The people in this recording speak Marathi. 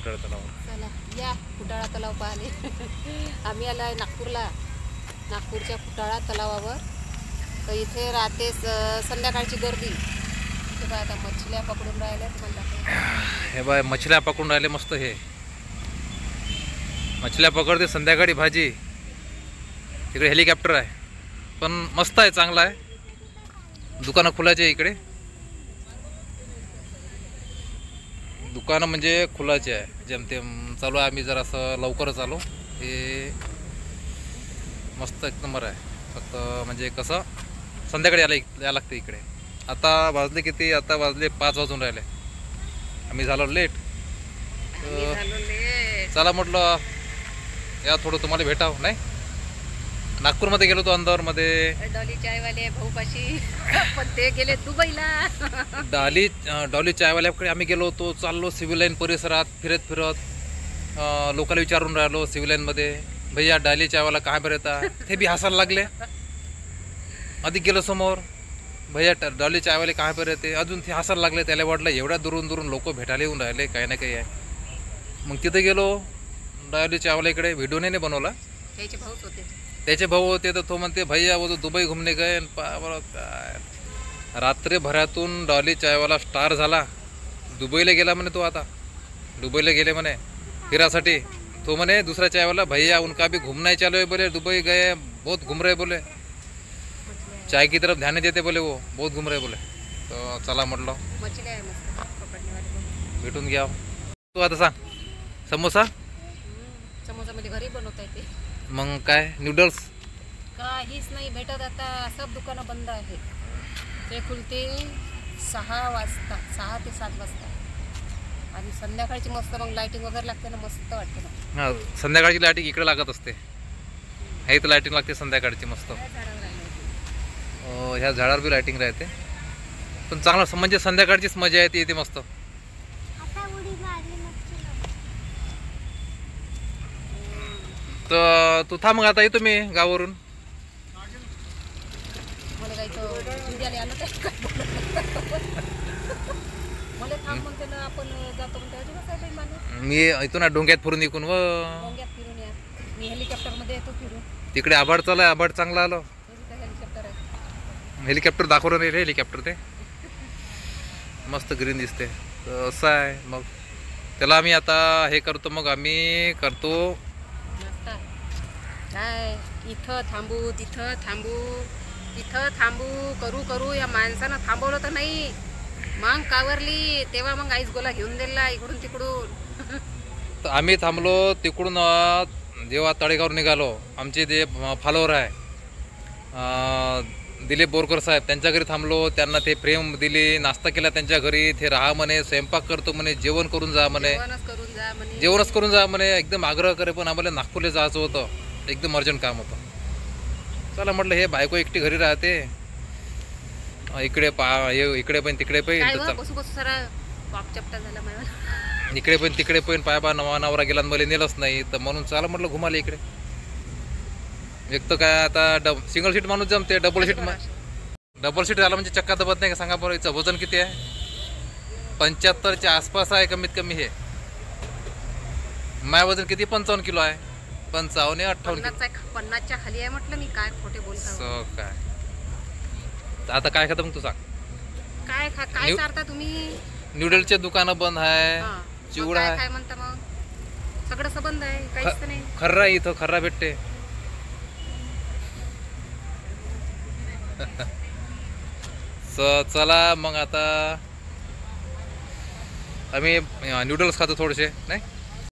फुटाळा तलाव. चला या फुटाळा तलाव पाहिले. आम्ही आलो आहे नागपूरला, नागपूरच्या फुटाळा तलावावर. तर इथे राहते संध्याकाळची गर्दी. इथे बघा आता मछल्या पकडून राहिल्या तुम्हाला. हे बाय मछल्या पकडून राहिले मस्त. हे मछल्या पकडते संध्याकाळी भाजी. तिकडे हेलिकॉप्टर आहे पण मस्त आहे, चांगला आहे. दुकानं खुलाचे इकडे, दुकानं म्हणजे खुलाचे आहे. जेमतेम चालू आहे. आम्ही जरा असं लवकरच आलो. हे मस्त एक नंबर आहे. फक्त म्हणजे कसं संध्याकाळी यायला लागतं इकडे. आता वाजले किती? आता वाजले 5 वाजून राहिले. आम्ही झालो लेट. चला म्हटलं या थोडं तुम्हाला भेटावं. नाही नागपूरमध्ये गेलो तो अंदरमध्ये डॉली चायवाले भाऊपाशी, पण ते गेले दुबईला. डॉली चायवाल्याकडे आम्ही गेलो होतो. चाललो सिव्हिल लाईन परिसरात फिरत लोकांना विचारून राहिलो सिव्हिल लाईनमध्ये, भैया डॉली चायवाला काय बरं येतात? ते बी हसायला लागले. अधिक गेलो समोर, भैया डॉली चायवाले काय बरं येते? अजून ते हसायला लागले. त्याला वाटलं एवढ्या दुरून लोक भेटायला येऊन राहिले, काही ना काही आहे. मग तिथे गेलो डॉली चायवाल्याकडे. व्हिडिओ नाही बनवला, त्याचे भाऊच होते. त्याचे भाऊ होते. तर तो म्हणते भैया वो तो दुबई घुमने गए. काय रात्रभरातून डॉली चायवाला स्टार झाला. दुबईला गेला म्हणे तो. आता दुबईला गेले म्हणे फिरासाठी. तो म्हणे दुसरा चायवाला, भैया उनका भी घूमना चालू है बोले, दुबई गए बहुत घूम रहे बोले, चाय की तरफ ध्यान देते बोले, वो बहुत घूम रहे बोले. तो चला म्हटलं भेटून घ्या. तू आता सांग, समोसा समोसा मध्ये घरी बनवता येते. मग काय नूडल्स काहीच नाही भेटत आता. सब दुकानं बंद आहे. ते खुलते 6 वाजता, 6 ते 7 वाजता. आणि संध्याकाळची मस्त मग लाईटिंग वगैरे लागते ना, मस्त वाटते ना. हां, संध्याकाळची लाईटिंग इकडे लागत असते. हे तर लाईटिंग लागते संध्याकाळची मस्त. ह्या झाडावर बी लाईटिंग राहते. पण चांगलं म्हणजे संध्याकाळचीच मजा येते. येते मस्त. तर तू थांब मग, आता येतो मी गावावरून. मला काही आलं मला थांब म्हणते ना, आपण जातो म्हणते. मी येतो ना डोंग्यात फिरून इकून. डोंग्यात फिरून या. मी हेलिकॉप्टर मध्ये येतो फिरून. तिकडे आभाड चालू आहे. आभाड चांगला आलो. हेलिकॉप्टर आहे. हेलिकॉप्टर दाखवलं नाही रे. हेलिकॉप्टर ते मस्त ग्रीन दिसते. तर असं आहे. मग त्याला आम्ही आता हे करतो. मग आम्ही करतो काय, इथं थांबू, तिथं थांबू, तिथं थांबू, करू या माणसानं थांबवलं तर नाही. मग कावरली तेव्हा मग आईस गोला घेऊन दिला इकडून तिकडून. तर आम्ही थांबलो तिकडून. जेव्हा तळेगावर निघालो, आमचे जे फॉलोवर आहे दिलीप बोरकर साहेब, त्यांच्या घरी थांबलो. त्यांना ते प्रेम दिली, नाश्ता केला त्यांच्या घरी. ते राहा म्हणे, स्वयंपाक करतो म्हणे, जेवण करून जा म्हणे, जेवणच करून जा म्हणे. एकदम आग्रह करे. पण आम्हाला नागपूरला जायचं होतं, एकदम अर्जंट काम होतं. चला म्हटलं, हे बायको एकटी घरी राहते, इकडे इकडे पण तिकडे पण, इकडे पण तिकडे पण, पाय नवरा गेला मला नेलंच नाही. तर म्हणून चला म्हटलं घुमाले इकडे. एक तर काय आता सिंगल सीट माणूस जमते, डबल सीट झाला म्हणजे चक्का दबत नाही का? सांगा बरं. याचं वजन किती आहे? 75च्या आसपास आहे कमीत कमी. हे माझं वजन किती? 55 किलो आहे. 55 58 50च्या खाली आहे म्हटलं मी. काय खोटे बोलता? काय आता काय खाता मग तू सांग? काय काय चारता तुम्ही? नूडल्सचे दुकानं बंद आहे, चिवडा आहे. काय म्हणता मग? सगळं सबंध आहे, काहीच नाही. खर्रा इथं खर्रा भेटते. चला मग आता आम्ही नूडल्स खातो थोडेसे. नाही